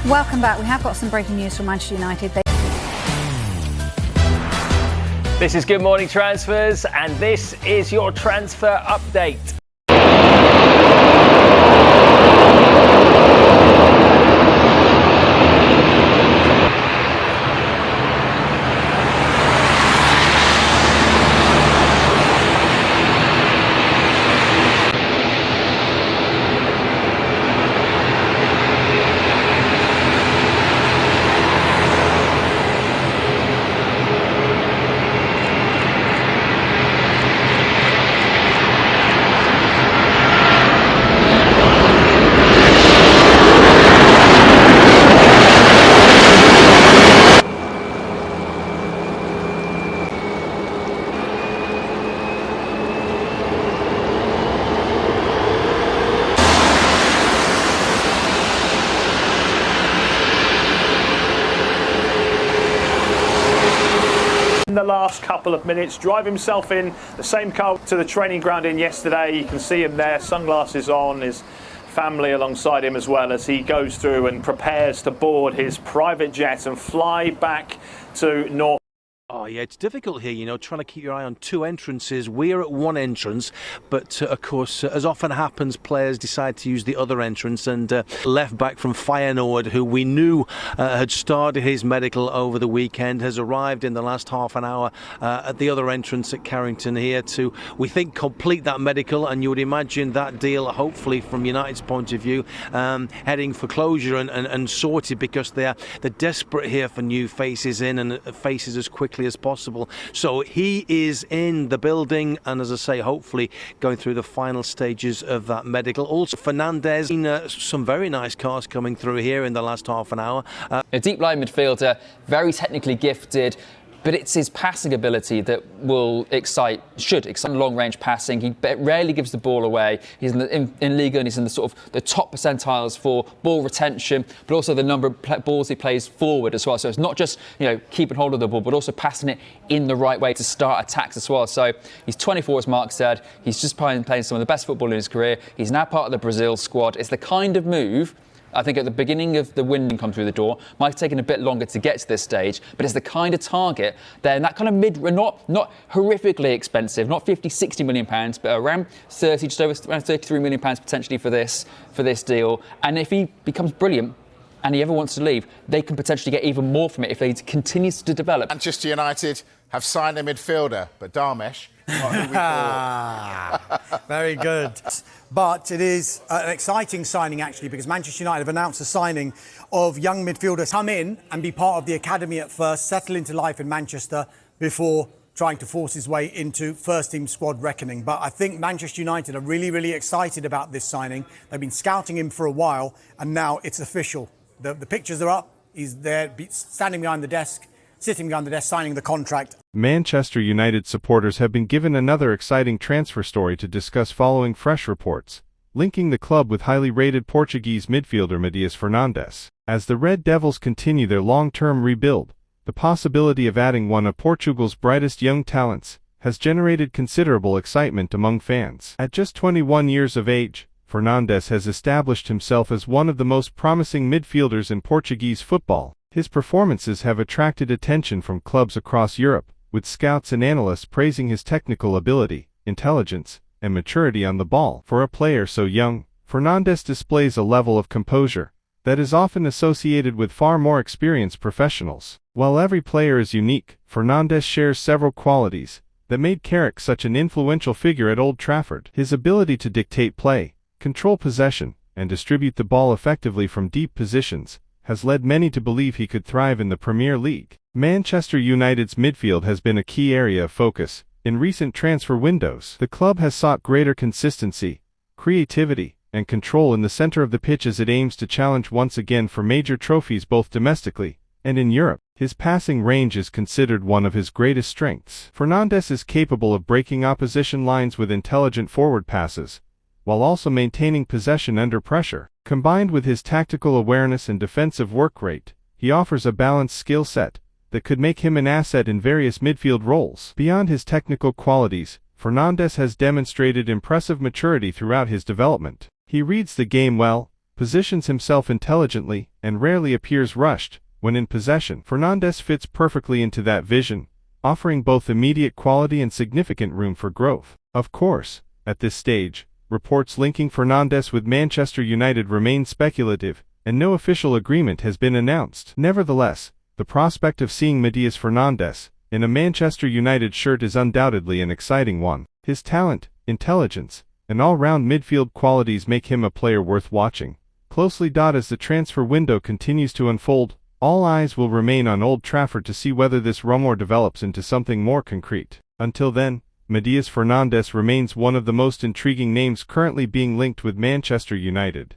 Welcome back. We have got some breaking news from Manchester United. This is Good Morning Transfers, and this is your transfer update. In the last couple of minutes, drive himself in the same car to the training ground in yesterday. You can see him there, sunglasses on, his family alongside him as well, as he goes through and prepares to board his private jet and fly back to North. Oh yeah, it's difficult here, you know, trying to keep your eye on two entrances. We're at one entrance, but of course, as often happens, players decide to use the other entrance, and left back from Feyenoord, who we knew had started his medical over the weekend, has arrived in the last half an hour at the other entrance at Carrington here to, we think, complete that medical. And you would imagine that deal, hopefully from United's point of view, heading for closure and sorted, because they're desperate here for new faces in, and faces as quickly as possible. So he is in the building, and as I say, hopefully going through the final stages of that medical. Also Fernandes, some very nice cars coming through here in the last half an hour. A deep line midfielder, very technically gifted, but it's his passing ability that should excite long-range passing. He rarely gives the ball away. He's in Liga, and he's in the sort of the top percentiles for ball retention, but also the number of balls he plays forward as well. So it's not just, you know, keeping hold of the ball, but also passing it in the right way to start attacks as well. So he's 24, as Mark said. He's just playing some of the best football in his career. He's now part of the Brazil squad. It's the kind of move, I think, at the beginning of the window come through the door, might have taken a bit longer to get to this stage, but it's the kind of target then that kind of not horrifically expensive, not 50, 60 million pounds, but around 30, just over around 33 million pounds potentially for this deal. And if he becomes brilliant and he ever wants to leave, they can potentially get even more from it if he continues to develop. Manchester United have signed a midfielder, but Darmesh, not who we thought. Very good. But it is an exciting signing, actually, because Manchester United have announced the signing of young midfielders come in and be part of the academy at first, settle into life in Manchester before trying to force his way into first-team squad reckoning. But I think Manchester United are really, really excited about this signing. They've been scouting him for a while, and now it's official. The pictures are up. He's there, standing behind the desk, sitting behind the desk, signing the contract. Manchester United supporters have been given another exciting transfer story to discuss following fresh reports, linking the club with highly rated Portuguese midfielder Mateus Fernandes. As the Red Devils continue their long-term rebuild, the possibility of adding one of Portugal's brightest young talents has generated considerable excitement among fans. At just 21 years of age, Fernandes has established himself as one of the most promising midfielders in Portuguese football. His performances have attracted attention from clubs across Europe, with scouts and analysts praising his technical ability, intelligence, and maturity on the ball. For a player so young, Fernandes displays a level of composure that is often associated with far more experienced professionals. While every player is unique, Fernandes shares several qualities that made Carrick such an influential figure at Old Trafford. His ability to dictate play, control possession, and distribute the ball effectively from deep positions has led many to believe he could thrive in the Premier League. Manchester United's midfield has been a key area of focus in recent transfer windows. The club has sought greater consistency, creativity, and control in the center of the pitch as it aims to challenge once again for major trophies both domestically and in Europe. His passing range is considered one of his greatest strengths. Fernandes is capable of breaking opposition lines with intelligent forward passes, while also maintaining possession under pressure. Combined with his tactical awareness and defensive work rate, he offers a balanced skill set that could make him an asset in various midfield roles. Beyond his technical qualities, Fernandes has demonstrated impressive maturity throughout his development. He reads the game well, positions himself intelligently, and rarely appears rushed when in possession. Fernandes fits perfectly into that vision, offering both immediate quality and significant room for growth. Of course, at this stage, reports linking Fernandes with Manchester United remain speculative, and no official agreement has been announced. Nevertheless, the prospect of seeing Mateus Fernandes in a Manchester United shirt is undoubtedly an exciting one. His talent, intelligence, and all-round midfield qualities make him a player worth watching closely. As the transfer window continues to unfold, all eyes will remain on Old Trafford to see whether this rumor develops into something more concrete. Until then, Mateus Fernandes remains one of the most intriguing names currently being linked with Manchester United.